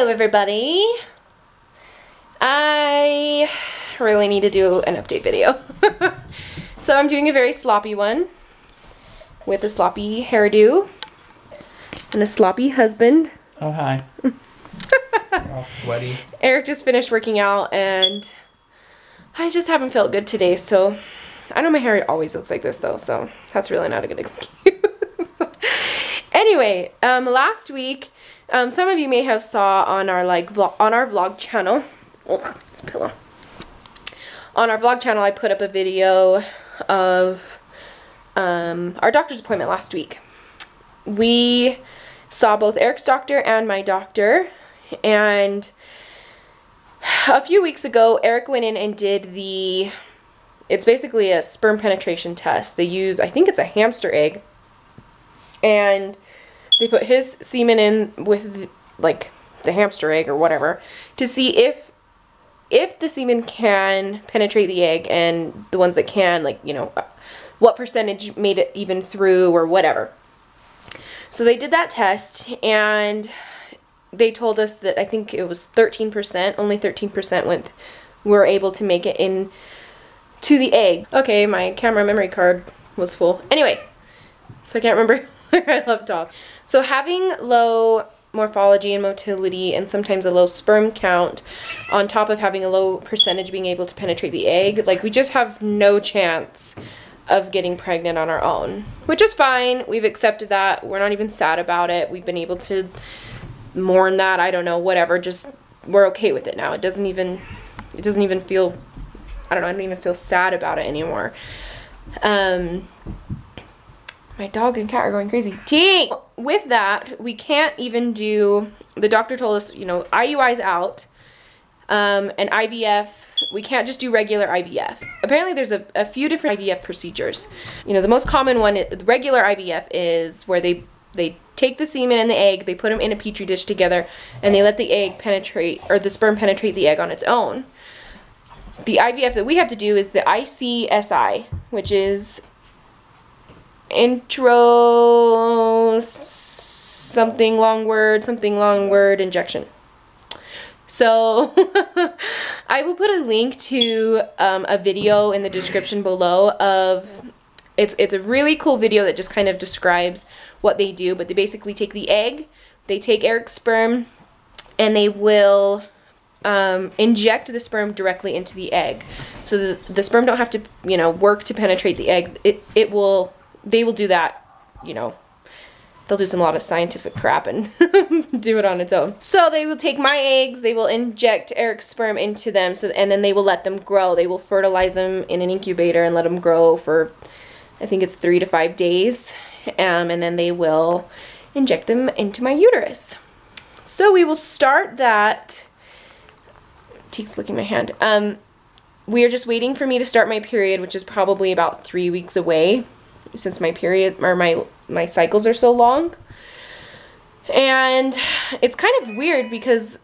Hello everybody. I really need to do an update video. So I'm doing a very sloppy one with a sloppy hairdo and a sloppy husband. Oh, hi. All sweaty. Eric just finished working out and I just haven't felt good today, so I know my hair always looks like this though, so that's really not a good excuse. Anyway, last week, some of you may have saw on our vlog channel. Ugh, this pillow. On our vlog channel, I put up a video of our doctor's appointment last week. We saw both Eric's doctor and my doctor, and a few weeks ago, Eric went in and did it's basically a sperm penetration test. They use, I think it's a hamster egg, and they put his semen in with the hamster egg or whatever to see if the semen can penetrate the egg, and the ones that can, what percentage made it even through or whatever. So they did that test, and they told us that I think it was 13%, only 13% were able to make it in to the egg. Okay, my camera memory card was full. Anyway, so I can't remember where I left off. So having low morphology and motility and sometimes a low sperm count on top of having a low percentage being able to penetrate the egg, we just have no chance of getting pregnant on our own, which is fine. We've accepted that. We're not even sad about it. We've been able to mourn that. I don't know, whatever. Just we're okay with it now. It doesn't even feel, I don't know, I don't even feel sad about it anymore. My dog and cat are going crazy. T! With that, we can't even do, the doctor told us, IUI's out, and IVF, we can't just do regular IVF. Apparently there's a few different IVF procedures. The most common one, regular IVF, is where they take the semen and the egg, they put them in a petri dish together, and they let the egg penetrate, or the sperm penetrate the egg on its own. The IVF that we have to do is the Icsi, which is intro something long word injection. So I will put a link to a video in the description below of it's a really cool video that just kind of describes what they do. But they basically take the egg, they take Eric's sperm, and they will inject the sperm directly into the egg, so the sperm don't have to work to penetrate the egg. They will do that, they'll do a lot of scientific crap and do it on its own. So they will take my eggs, they will inject Eric's sperm into them, and then they will let them grow. They will fertilize them in an incubator and let them grow for, I think it's 3 to 5 days, and then they will inject them into my uterus. So we will start that. Teek's licking my hand. We are just waiting for me to start my period, which is probably about 3 weeks away, since my period, or my cycles are so long. And it's kind of weird because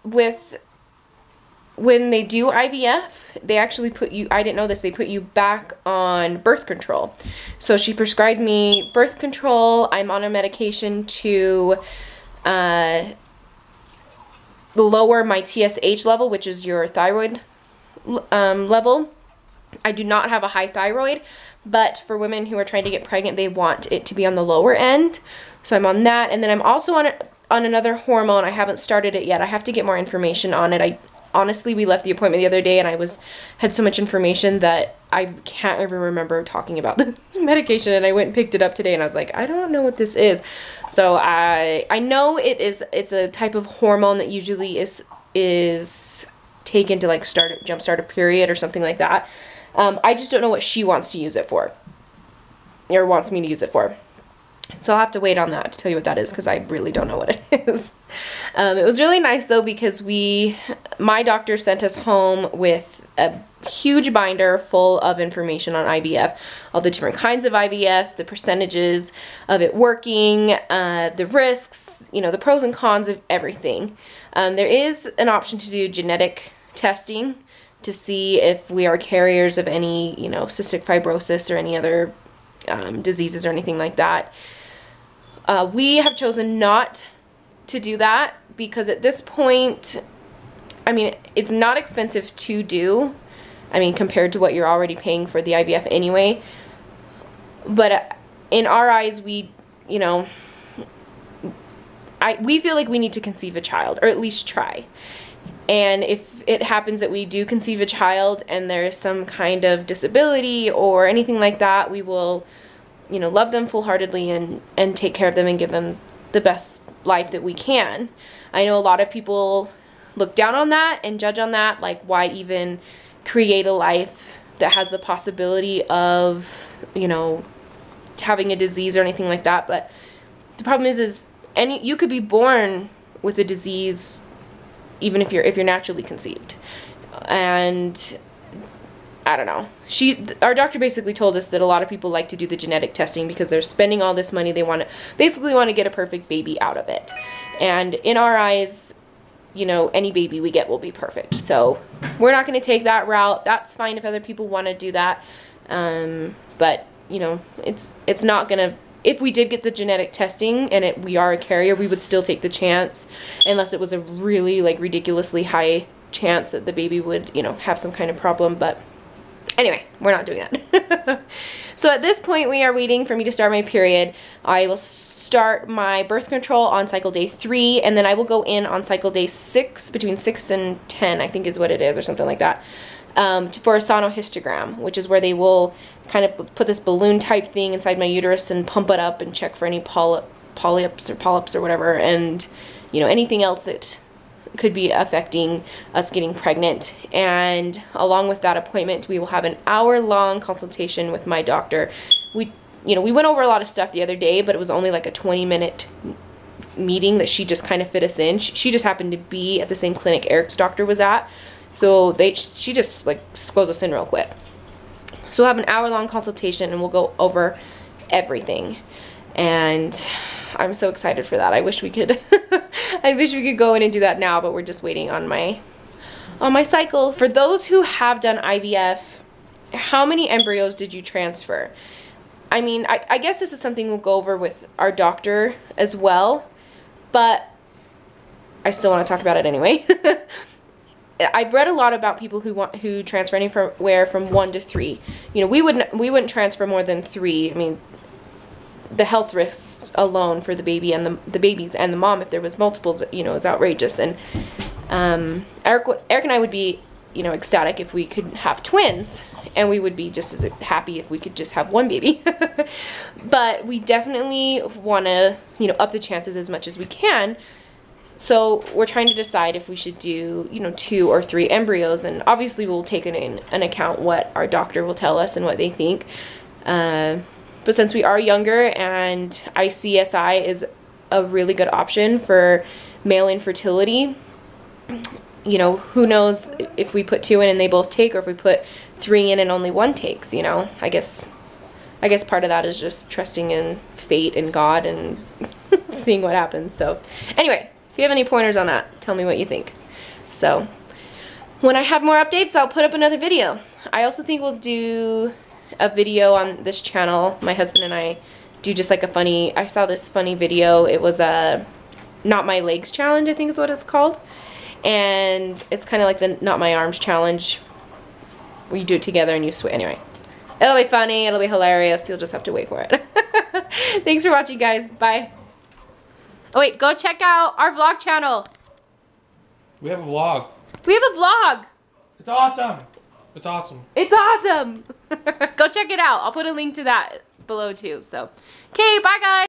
when they do IVF, they actually put you, I didn't know this, they put you back on birth control. So she prescribed me birth control. I'm on a medication to lower my TSH level, which is your thyroid level. I do not have a high thyroid, but for women who are trying to get pregnant, they want it to be on the lower end. So I'm on that, and then I'm also on another hormone. I haven't started it yet. I have to get more information on it. Honestly, we left the appointment the other day, and I had so much information that I can't even remember talking about this medication, and I went and picked it up today, and I was like, I don't know what this is. So I know it's a type of hormone that usually is taken to jumpstart a period or something like that. I just don't know what she wants to use it for, or wants me to use it for. So I'll have to wait on that to tell you what that is, because I really don't know what it is. It was really nice though, because my doctor sent us home with a huge binder full of information on IVF, all the different kinds of IVF, the percentages of it working, the risks, the pros and cons of everything. There is an option to do genetic testing to see if we are carriers of any, cystic fibrosis or any other diseases or anything like that. We have chosen not to do that because at this point, I mean, it's not expensive to do. I mean, compared to what you're already paying for the IVF anyway. But in our eyes, we, you know, we feel like we need to conceive a child, or at least try. And if it happens that we do conceive a child and there's some kind of disability or anything like that, we will, you know, love them full-heartedly and take care of them and give them the best life that we can. I know a lot of people look down on that and judge on that, like, why even create a life that has the possibility of, you know, having a disease or anything like that. But the problem is you could be born with a disease even if you're naturally conceived. And I don't know. Our doctor basically told us that a lot of people like to do the genetic testing because they're spending all this money. They basically want to get a perfect baby out of it. And in our eyes, you know, any baby we get will be perfect. So we're not going to take that route. That's fine if other people want to do that. But, you know, it's not going to, if we did get the genetic testing and we are a carrier, we would still take the chance unless it was a really, like, ridiculously high chance that the baby would, you know, have some kind of problem. But anyway, we're not doing that. So at this point, we are waiting for me to start my period. I will start my birth control on cycle day 3, and then I will go in on cycle day 6, between 6 and 10, I think is what it is, or something like that, for a sonohystogram, which is where they will kind of put this balloon type thing inside my uterus and pump it up and check for any polyps or whatever, and, you know, anything else that could be affecting us getting pregnant. And along with that appointment, we will have an hour-long consultation with my doctor. We went over a lot of stuff the other day, but it was only like a 20-minute meeting that she just kind of fit us in. She just happened to be at the same clinic Eric's doctor was at, so she just, like, squoze us in real quick. So we'll have an hour-long consultation and we'll go over everything. And I'm so excited for that. I wish we could I wish we could go in and do that now, but we're just waiting on my cycles. For those who have done IVF, how many embryos did you transfer? I mean, I guess this is something we'll go over with our doctor as well, but I still want to talk about it anyway. I've read a lot about people who transfer anywhere from 1 to 3. You know, we wouldn't transfer more than 3. I mean, the health risks alone for the baby and the babies and the mom, if there was multiples, you know, it's outrageous. And Eric and I would be, you know, ecstatic if we could have twins, and we would be just as happy if we could just have one baby. But we definitely want to, you know, up the chances as much as we can. So we're trying to decide if we should do, you know, 2 or 3 embryos, and obviously we'll take in account what our doctor will tell us and what they think. But since we are younger and ICSI is a really good option for male infertility, you know, who knows if we put 2 in and they both take, or if we put 3 in and only 1 takes, you know. I guess part of that is just trusting in fate and God and seeing what happens. So anyway, if you have any pointers on that, tell me what you think. So when I have more updates, I'll put up another video. I also think we'll do a video on this channel. My husband and I do just like I saw this funny video. It was a Not My Legs challenge, I think is what it's called. And it's kind of like the Not My Arms challenge, where you do it together and you switch. Anyway, it'll be funny, it'll be hilarious. You'll just have to wait for it. Thanks for watching, guys. Bye. Oh wait, go check out our vlog channel. We have a vlog. We have a vlog. It's awesome. It's awesome. It's awesome. Go check it out. I'll put a link to that below too. So, okay, bye guys.